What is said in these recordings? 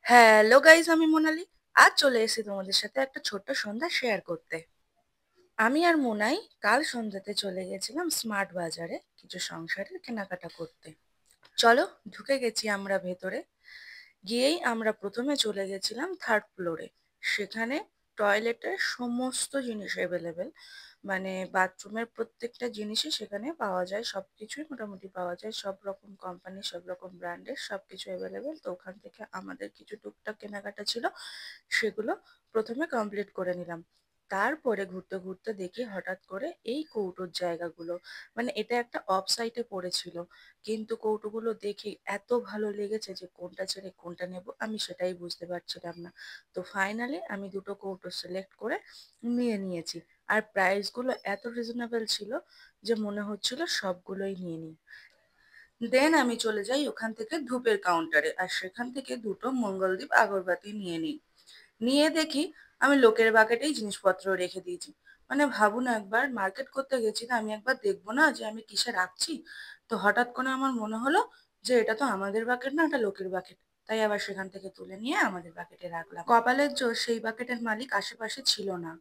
Hello guys, আমি মোনালি। আজ চলে এসেছি তোমাদের সাথে একটা ছোট্ট সন্ধ্যা শেয়ার করতে। আমি আর মোনাই কাল সন্ধ্যাতে চলে গেছিলাম স্মার্ট বাজারে কিছু সংসারের কেনাকাটা করতে। চলো, ঢুকে গেছি আমরা ভেতরে। গিয়েই আমরা প্রথমে চলে গেছিলাম থার্ড ফ্লোরে। সেখানে টয়লেটের সমস্ত জিনিস অ্যাভেলেবেল, মানে বাথরুমের প্রত্যেকটা জিনিসই সেখানে পাওয়া যায়, সবকিছুই মোটামুটি পাওয়া যায়, সব রকম কোম্পানি সব রকম ব্র্যান্ডের সবকিছু অ্যাভেলেবেল। তো ওখান থেকে আমাদের কিছু টুকটাক কেনাকাটা ছিল, সেগুলো প্রথমে কমপ্লিট করে নিলাম। তারপরে ঘুরতে ঘুরতে দেখি হঠাৎ করে এই কৌটোর জায়গাগুলো, মানে এটা একটা অফ সাইটে পড়েছিল, কিন্তু কৌটোগুলো দেখে এত ভালো লেগেছে যে কোনটা ছেড়ে কোনটা নেব আমি সেটাই বুঝতে পারছিলাম না। তো ফাইনালি আমি দুটো কৌটো সিলেক্ট করে নিয়ে নিয়েছি। আর প্রাইসগুলো এত রিজনেবল ছিল যে মনে হচ্ছিল সবগুলোই নিয়ে নিই। দেন আমি চলে যাই ওখান থেকে ধূপের কাউন্টারে, আর সেখান থেকে দুটো মঙ্গলদীপ আগরবাতি নিয়ে নিই। নিয়ে দেখি আমি লোকের বাকেটেই জিনিসপত্র রেখে দিয়েছি। মানে ভাবুন, একবার মার্কেট করতে গেছি না, আমি একবার দেখবো না যে আমি কিসে রাখছি? তো হঠাৎ করে আমার মনে হলো যে এটা তো আমাদের বাকেট না, এটা লোকের বাকেট। তাই আবার সেখান থেকে তুলে নিয়ে আমাদের বাকেটে রাখলাম। কপালের জোর সেই বাকেটের মালিক আশেপাশে ছিল না।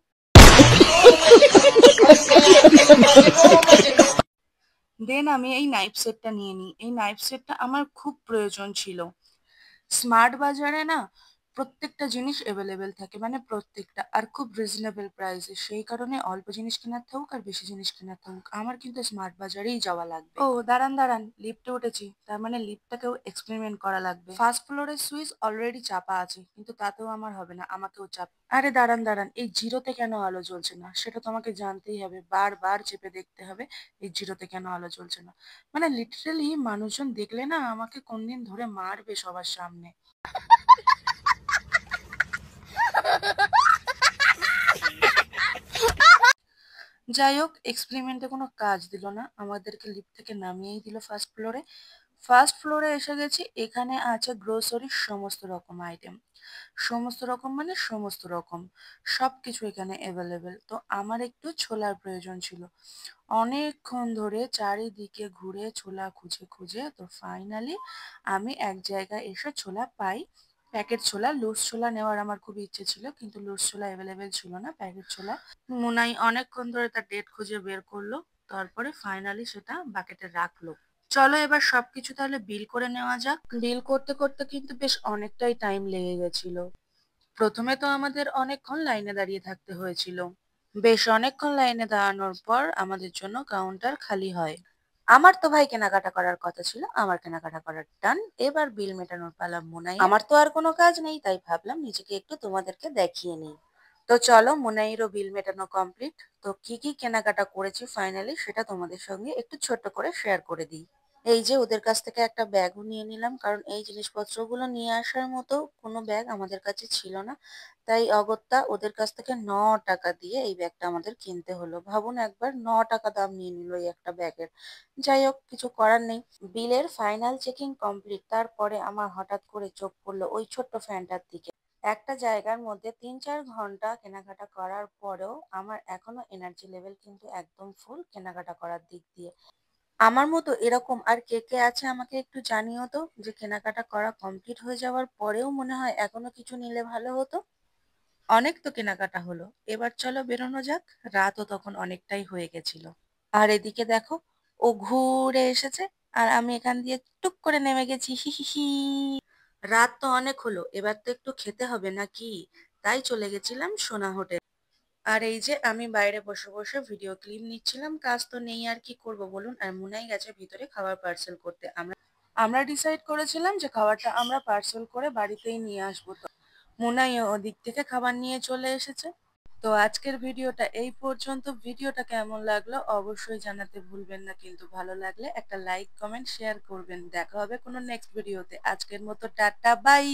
দেন আমি এই নাইফ সেটটা নিয়ে নিই। এই নাইফ সেটটা আমার খুব প্রয়োজন ছিল। স্মার্ট বাজারে না প্রত্যেকটা জিনিস এভেলেবেল থাকে, মানে প্রত্যেকটা, আর খুব রিজনেবল প্রাইসে। সেই কারণে অল্প জিনিস কেনার থাকুক আর বেশি জিনিস কেনার থাকুক, আমার কিন্তু স্মার্ট বাজারেই যাওয়া লাগবে। ও দাঁড়ান দাঁড়ান, লিফটে উঠেছি, তার মানে লিফটটাকেও এক্সপেরিমেন্ট করা লাগবে। ফার্স্ট ফ্লোরের সুইচ অলরেডি চাপা আছে, কিন্তু তাতেও আমার হবে না, আমাকেও চাপ। আরে দাঁড়ান দাঁড়ান, এই জিরোতে কেন আলো জ্বলছে না সেটা তো আমাকে জানতেই হবে, বারবার চেপে দেখতে হবে এই জিরোতে কেন আলো জ্বলছে না। মানে লিটারেলি মানুষজন দেখলে না আমাকে কোনদিন ধরে মারবে সবার সামনে। যাই হোক, এক্সপেরিমেন্টে কোনো কাজ দিল না, আমাদেরকে লিফট থেকে নামিয়েই দিল ফার্স্ট ফ্লোরে। ফার্স্ট ফ্লোরে এসে গেছি, এখানে আছে গ্রোসারির সমস্ত রকম আইটেম। সমস্ত রকম মানে সমস্ত রকম সব কিছু এখানে অ্যাভেলেবেল। তো আমার একটু ছোলার প্রয়োজন ছিল। অনেকক্ষণ ধরে চারিদিকে ঘুরে ছোলা খুঁজে খুঁজে তো ফাইনালি আমি এক জায়গায় এসে ছোলা পাই। প্যাকেট ছোলা, লুজ ছোলা নেওয়ার আমার খুব ইচ্ছে ছিল, কিন্তু লুজ ছোলা অ্যাভেলেবেল ছিল না, প্যাকেট ছোলা। মুনাই অনেকক্ষণ ধরে তার ডেট খুঁজে বের করলো, তারপরে ফাইনালি সেটা বাকেটে রাখলো। চলো এবার সবকিছু তাহলে বিল করে নেওয়া যাক। বিল করতে করতে কিন্তু বেশ অনেকটাই টাইম লেগে গেছিল। প্রথমে তো আমাদের অনেকক্ষণ লাইনে দাঁড়িয়ে থাকতে হয়েছিল। বেশ অনেকক্ষণ লাইনে দাঁড়ানোর পর আমাদের জন্য কাউন্টার খালি হয়। আমার তো ভাই কেনাকাটা করার কথা ছিল, আমার কেনাকাটা করার টান। এবার বিল মেটানোর পালা মোনাই। আমার তো আর কোনো কাজ নেই, তাই ভাবলাম নিজেকে একটু তোমাদেরকে দেখিয়ে নিই। তো চলো, মোনাইয়েরও বিল মেটানো কমপ্লিট। তো কি কি কেনাকাটা করেছি ফাইনালি সেটা তোমাদের সঙ্গে একটু ছোট্ট করে শেয়ার করে দিই। এই যে ওদের কাছ থেকে একটা ব্যাগও নিয়ে নিলাম, কারণ এই জিনিসপত্রগুলো নিয়ে আসার মতো কোনো ব্যাগ আমাদের কাছে ছিল না। তাই অগত্যা ওদের কাছ থেকে 9 টাকা দিয়ে এই ব্যাগটা আমাদের কিনতে হলো। ভাবুন একবার, 9 টাকা দাম নিয়ে নিল এই একটা ব্যাগের। যাই হোক, কিছু করার নেই। বিলের ফাইনাল চেকিং কমপ্লিট। তারপরে আমার হঠাৎ করে চোখ পড়লো ওই ছোট্ট ফ্যানটার দিকে। একটা জায়গার মধ্যে 3-4 ঘন্টা কেনাকাটা করার পরেও আমার এখনো এনার্জি লেভেল কিন্তু একদম ফুল কেনাকাটা করার দিক দিয়ে। আমার মতো এরকম আর কে কে আছে আমাকে একটু জানিও তো, যে কেনাকাটা করা কমপ্লিট হয়ে যাওয়ার পরেও মনে হয় এখনো কিছু নিলে ভালো হতো। অনেক তো কেনাকাটা হলো, এবার চলো বেরোনো যাক। রাতও তখন অনেকটাই হয়ে গেছিল। আর এদিকে দেখো, ও ঘুরে এসেছে, আর আমি এখান দিয়ে টুক করে নেমে গেছি, হি হি হি। রাত তো অনেক হলো, এবার তো একটু খেতে হবে নাকি? তাই চলে গেছিলাম সোনা হোটেল। আর এই যে আমি বাইরে বসে বসে ভিডিও ক্লিপ নিচ্ছিলাম, কাজ তো নেই আর কি করব বলুন। আর মুনাই গেছে ভিতরে খাবার পার্সেল করতে। আমরা আমরা ডিসাইড করেছিলাম যে খাবারটা আমরা পার্সেল করে বাড়িতেই নিয়ে আসবো। তো মুনাই ওদিক থেকে খাবার নিয়ে চলে এসেছে। তো আজকের ভিডিওটা এই পর্যন্ত। ভিডিওটা কেমন লাগলো অবশ্যই জানাতে ভুলবেন না, কিন্তু ভালো লাগলে একটা লাইক কমেন্ট শেয়ার করবেন। দেখা হবে কোনো নেক্সট ভিডিওতে। আজকের মতো টাটা, বাই।